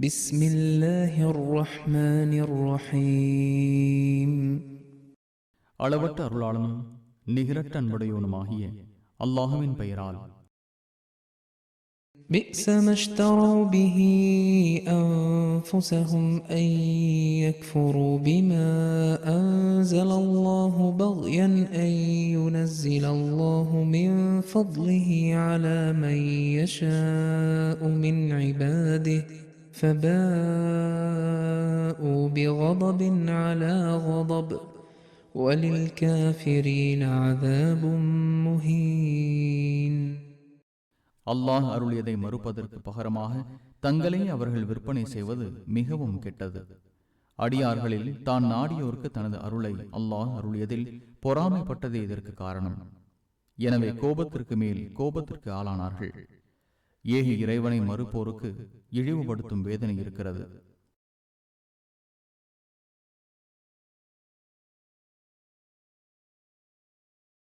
بسم الله الرحمن الرحيم. அளவற்ற அருளாளனும் நிகரற்ற அன்புடையவனுமாகிய அல்லாஹுவின் பெயரால். بئس ما اشتروا به أنفسهم أن يكفروا بما أنزل الله بغيا أن ينزل الله من فضله على من يشاء من عباده فباءوا بغضب على غضب وللكافرين عذاب مهين. அல்லாஹ் அருளியதை மறுப்பதற்கு பகரமாக தங்களே அவர்கள் விற்பனை செய்வது மிகவும் கெட்டது. அடியார்களில் தான் நாடியோருக்கு தனது அருளை அல்லாஹ் அருளியதில் பொறாமைப்பட்டதே இதற்கு காரணம். எனவே கோபத்திற்கு மேல் கோபத்திற்கு ஆளானார்கள். ஏக இறைவனை மறுப்போருக்கு இழிவுபடுத்தும் வேதனை இருக்கிறது.